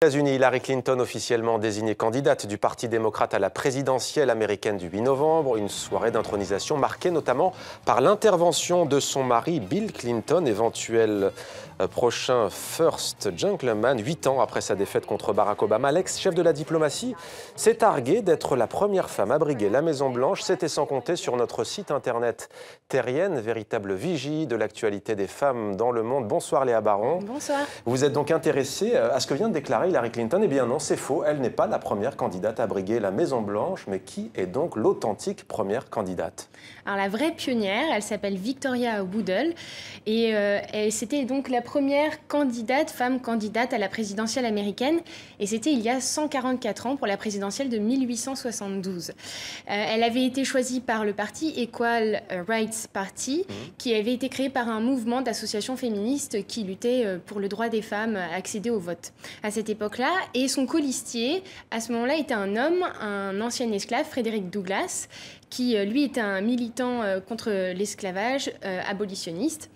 Aux États-Unis, Hillary Clinton officiellement désignée candidate du Parti démocrate à la présidentielle américaine du 8 novembre. Une soirée d'intronisation marquée notamment par l'intervention de son mari Bill Clinton, éventuel prochain First Gentleman. 8 ans après sa défaite contre Barack Obama, l'ex-chef de la diplomatie s'est targué d'être la première femme à briguer la Maison-Blanche. C'était sans compter sur notre site internet Terrienne, véritable vigie de l'actualité des femmes dans le monde. Bonsoir Léa Baron. Bonsoir. Vous êtes donc intéressée à ce que vient de déclarer Hillary Clinton? Eh bien non, c'est faux. Elle n'est pas la première candidate à briguer la Maison-Blanche. Mais qui est donc l'authentique première candidate? Alors la vraie pionnière, elle s'appelle Victoria Woodhull et c'était donc la première femme candidate à la présidentielle américaine et c'était il y a 144 ans pour la présidentielle de 1872. Elle avait été choisie par le parti Equal Rights Party qui avait été créé par un mouvement d'associations féministes qui luttait pour le droit des femmes à accéder au vote à cette époque-là. Et son colistier, à ce moment-là, était un homme, un ancien esclave, Frederick Douglass, qui, lui, était un militant contre l'esclavage abolitionniste.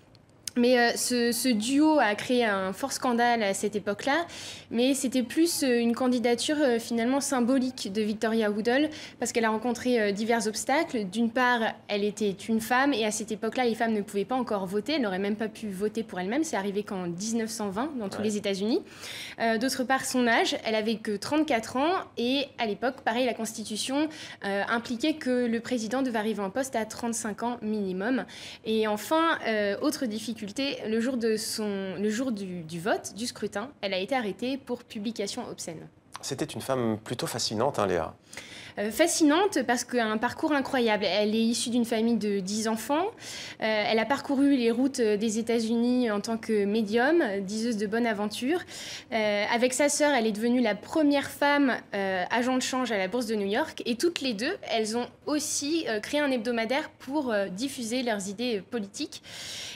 Mais ce duo a créé un fort scandale à cette époque-là, mais c'était plus une candidature finalement symbolique de Victoria Woodhull parce qu'elle a rencontré divers obstacles. D'une part, elle était une femme et à cette époque-là, les femmes ne pouvaient pas encore voter, elles n'auraient même pas pu voter pour elles-mêmes, c'est arrivé qu'en 1920 dans tous les États-Unis. D'autre part, son âge, elle avait que 34 ans et à l'époque, pareil, la Constitution impliquait que le président devait arriver en poste à 35 ans minimum. Et enfin, autre difficulté, le jour du vote, du scrutin, elle a été arrêtée pour publication obscène. C'était une femme plutôt fascinante, hein, Léa. Fascinante parce qu'elle a un parcours incroyable. Elle est issue d'une famille de 10 enfants. Elle a parcouru les routes des États-Unis en tant que médium, diseuse de bonne aventure. Avec sa sœur, elle est devenue la première femme agent de change à la Bourse de New York. Et toutes les deux, elles ont aussi créé un hebdomadaire pour diffuser leurs idées politiques.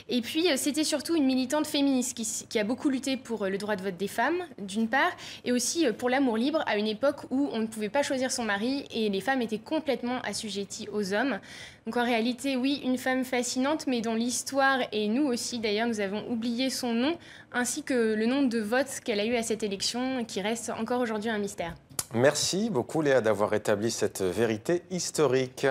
Et puis, c'était surtout une militante féministe qui a beaucoup lutté pour le droit de vote des femmes, d'une part, et aussi pour l'amour libre à une époque où on ne pouvait pas choisir son mari et les femmes étaient complètement assujetties aux hommes. Donc en réalité, oui, une femme fascinante, mais dont l'histoire, et nous aussi d'ailleurs, nous avons oublié son nom, ainsi que le nombre de votes qu'elle a eu à cette élection, qui reste encore aujourd'hui un mystère. Merci beaucoup Léa d'avoir établi cette vérité historique.